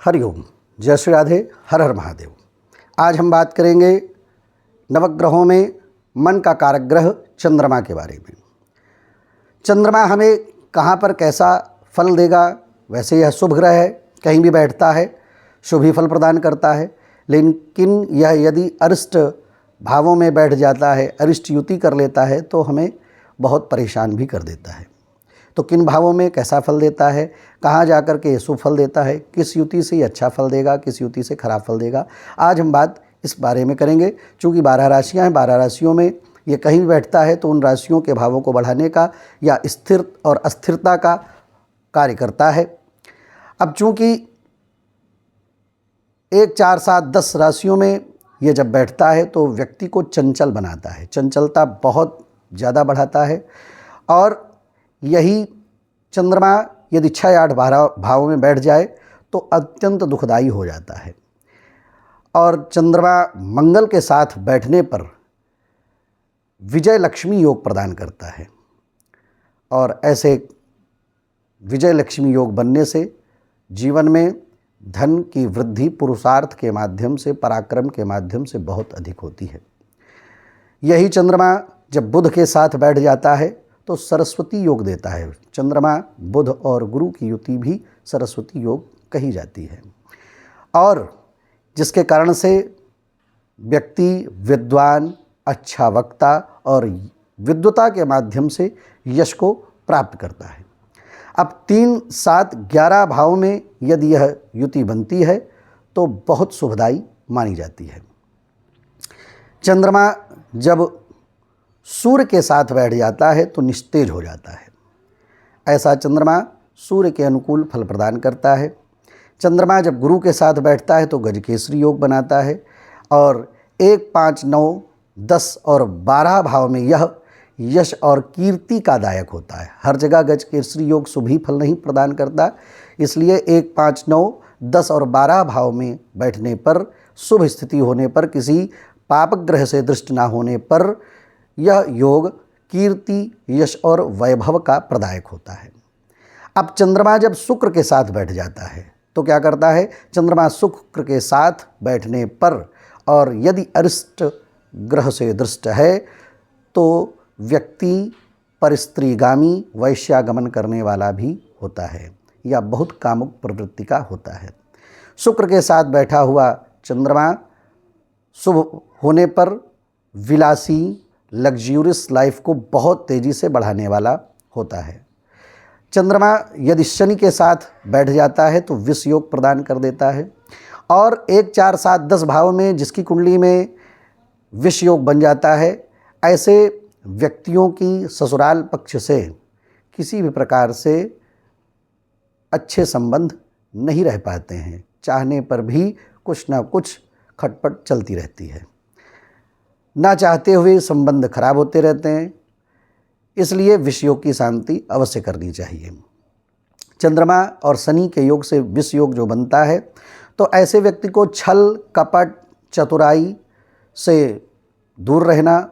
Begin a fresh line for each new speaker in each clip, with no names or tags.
हरिओम, जय श्री राधे, हर हर महादेव। आज हम बात करेंगे नवग्रहों में मन का कारक ग्रह चंद्रमा के बारे में। चंद्रमा हमें कहाँ पर कैसा फल देगा? वैसे यह शुभ ग्रह है, कहीं भी बैठता है शुभ ही फल प्रदान करता है, लेकिन यह यदि अरिष्ट भावों में बैठ जाता है, अरिष्ट युति कर लेता है तो हमें बहुत परेशान भी कर देता है। तो किन भावों में कैसा फल देता है, कहाँ जाकर के शुभ फल देता है, किस युति से अच्छा फल देगा, किस युति से खराब फल देगा, आज हम बात इस बारे में करेंगे। चूँकि 12 राशियाँ हैं, 12 राशियों में ये कहीं भी बैठता है तो उन राशियों के भावों को बढ़ाने का या स्थिर और अस्थिरता का कार्य करता है। अब चूँकि 1, 4, 7, 10 राशियों में ये जब बैठता है तो व्यक्ति को चंचल बनाता है, चंचलता बहुत ज़्यादा बढ़ाता है। और यही चंद्रमा यदि 6, 8, 12 भावों में बैठ जाए तो अत्यंत दुखदाई हो जाता है। और चंद्रमा मंगल के साथ बैठने पर विजय लक्ष्मी योग प्रदान करता है। और ऐसे विजय लक्ष्मी योग बनने से जीवन में धन की वृद्धि पुरुषार्थ के माध्यम से, पराक्रम के माध्यम से बहुत अधिक होती है। यही चंद्रमा जब बुध के साथ बैठ जाता है तो सरस्वती योग देता है। चंद्रमा बुध और गुरु की युति भी सरस्वती योग कही जाती है, और जिसके कारण से व्यक्ति विद्वान, अच्छा वक्ता और विद्वता के माध्यम से यश को प्राप्त करता है। अब 3, 7, 11 भाव में यदि यह युति बनती है तो बहुत शुभदायी मानी जाती है। चंद्रमा जब सूर्य के साथ बैठ जाता है तो निस्तेज हो जाता है। ऐसा चंद्रमा सूर्य के अनुकूल फल प्रदान करता है। चंद्रमा जब गुरु के साथ बैठता है तो गजकेसरी योग बनाता है। और 1, 5, 9, 10 और 12 भाव में यह यश और कीर्ति का दायक होता है। हर जगह गजकेसरी योग शुभ ही फल नहीं प्रदान करता, इसलिए 1, 5, 9, 10 और 12 भाव में बैठने पर, शुभ स्थिति होने पर, किसी पाप ग्रह से दृष्ट ना होने पर यह योग कीर्ति, यश और वैभव का प्रदायक होता है। अब चंद्रमा जब शुक्र के साथ बैठ जाता है तो क्या करता है? चंद्रमा शुक्र के साथ बैठने पर, और यदि अरिष्ट ग्रह से दृष्ट है तो व्यक्ति परस्त्रीगामी, वैश्यागमन करने वाला भी होता है या बहुत कामुक प्रवृत्ति का होता है। शुक्र के साथ बैठा हुआ चंद्रमा शुभ होने पर विलासी, लग्जूरियस लाइफ को बहुत तेज़ी से बढ़ाने वाला होता है। चंद्रमा यदि शनि के साथ बैठ जाता है तो विष योग प्रदान कर देता है। और 1, 4, 7, 10 भाव में जिसकी कुंडली में विष योग बन जाता है, ऐसे व्यक्तियों की ससुराल पक्ष से किसी भी प्रकार से अच्छे संबंध नहीं रह पाते हैं। चाहने पर भी कुछ ना कुछ खटपट चलती रहती है, ना चाहते हुए संबंध खराब होते रहते हैं। इसलिए विष योग की शांति अवश्य करनी चाहिए। चंद्रमा और शनि के योग से विष योग जो बनता है तो ऐसे व्यक्ति को छल, कपट, चतुराई से दूर रहना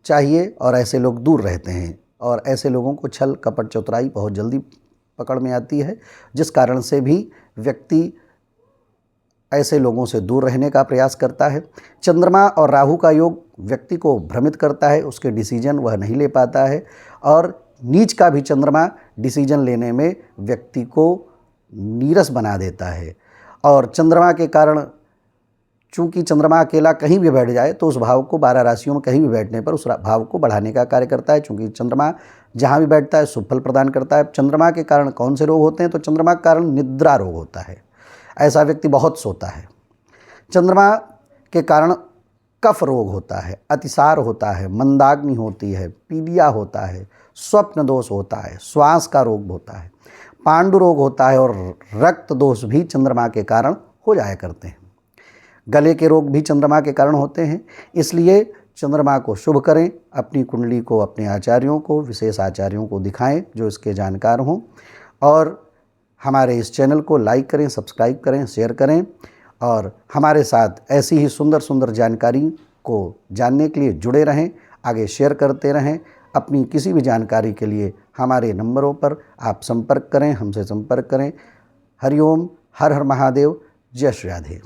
चाहिए, और ऐसे लोग दूर रहते हैं। और ऐसे लोगों को छल, कपट, चतुराई बहुत जल्दी पकड़ में आती है, जिस कारण से भी व्यक्ति ऐसे लोगों से दूर रहने का प्रयास करता है। चंद्रमा और राहु का योग व्यक्ति को भ्रमित करता है, उसके डिसीजन वह नहीं ले पाता है। और नीच का भी चंद्रमा डिसीजन लेने में व्यक्ति को नीरस बना देता है। और चंद्रमा के कारण, चूँकि चंद्रमा अकेला कहीं भी बैठ जाए तो उस भाव को 12 राशियों में कहीं भी बैठने पर उस भाव को बढ़ाने का कार्य करता है। चूँकि चंद्रमा जहाँ भी बैठता है शुभ फल प्रदान करता है। चंद्रमा के कारण कौन से रोग होते हैं? तो चंद्रमा के कारण निद्रा रोग होता है, ऐसा व्यक्ति बहुत सोता है। चंद्रमा के कारण कफ रोग होता है, अतिसार होता है, मंदाग्नि होती है, पीलिया होता है, स्वप्न दोष होता है, श्वास का रोग होता है, पांडु रोग होता है, और रक्त दोष भी चंद्रमा के कारण हो जाया करते हैं। गले के रोग भी चंद्रमा के कारण होते हैं। इसलिए चंद्रमा को शुभ करें, अपनी कुंडली को अपने आचार्यों को, विशेष आचार्यों को दिखाएं जो इसके जानकार हों। और हमारे इस चैनल को लाइक करें, सब्सक्राइब करें, शेयर करें, और हमारे साथ ऐसी ही सुंदर सुंदर जानकारी को जानने के लिए जुड़े रहें, आगे शेयर करते रहें। अपनी किसी भी जानकारी के लिए हमारे नंबरों पर आप संपर्क करें, हमसे संपर्क करें। हरिओम, हर हर महादेव। जय श्री राधे।